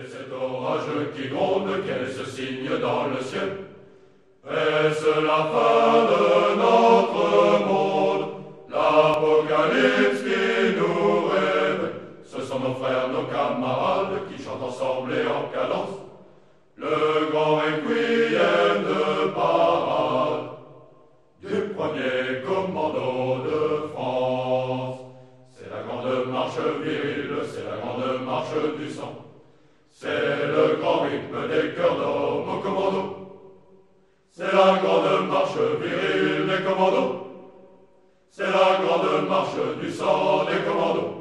Et cet orage qui gronde, quel est ce signe dans le ciel? Est-ce la fin de notre monde? L'Apocalypse qui nous réveille. Ce sont nos frères, nos camarades qui chantent ensemble et en cadence le grand requiem de parade du premier commando de France. C'est la grande marche virile, c'est la grande marche du sang. C'est le grand rythme des cœurs d'hommes au commando. C'est la grande marche virile des commandos. C'est la grande marche du sang des commandos.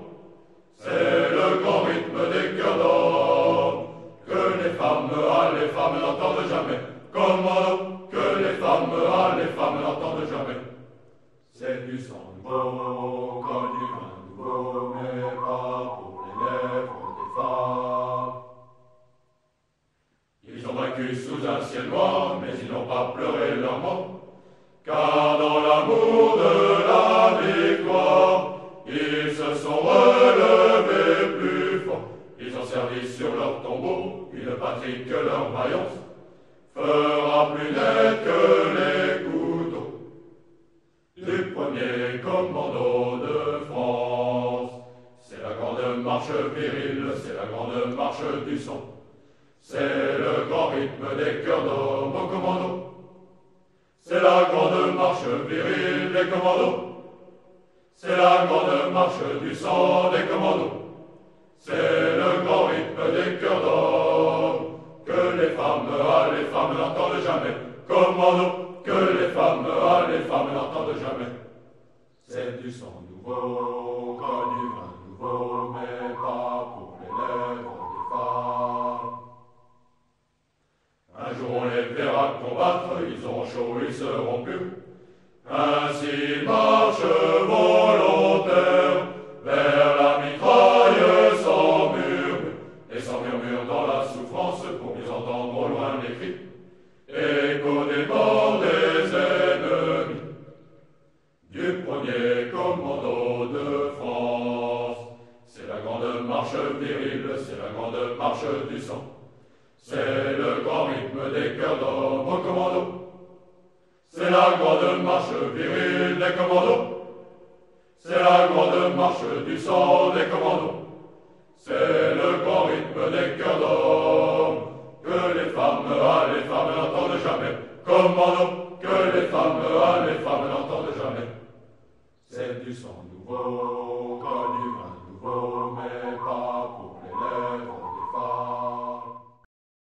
C'est le grand rythme des cœurs d'hommes que les femmes n'entendent jamais. Commando, que les femmes n'entendent jamais. C'est du sang nouveau, comme du vin nouveau, mais pas pour les lèvres des femmes. Ils ont vaincu sous un ciel noir, mais ils n'ont pas pleuré leur mort. Car dans l'amour de la victoire, ils se sont relevés plus fort. Ils ont servi sur leur tombeau une patrie que leur vaillance fera plus net que les couteaux du premier commando de France. C'est la grande marche virile, c'est la grande marche du sang. C'est le grand rythme des cœurs d'hommes au commando. C'est la grande marche virile des commandos. C'est la grande marche du sang des commandos. C'est le grand rythme des cœurs d'hommes que les femmes n'entendent jamais. Commando, que les femmes n'entendent jamais. C'est du sang nouveau, comme du vin nouveau, mais pas pour les lèvres des femmes. Un jour on les verra combattre, ils auront chaud, ils seront purs. Ainsi marche volontaire vers la mitraille sans murmure, et sans murmure dans la souffrance pour mieux entendre au loin les cris, écho des morts des ennemis du premier commando de France. C'est la grande marche virile, c'est la grande marche du sang. C'est le grand rythme des cœurs d'hommes au commando. C'est la grande marche virile des commandos. C'est la grande marche du sang des commandos. C'est le grand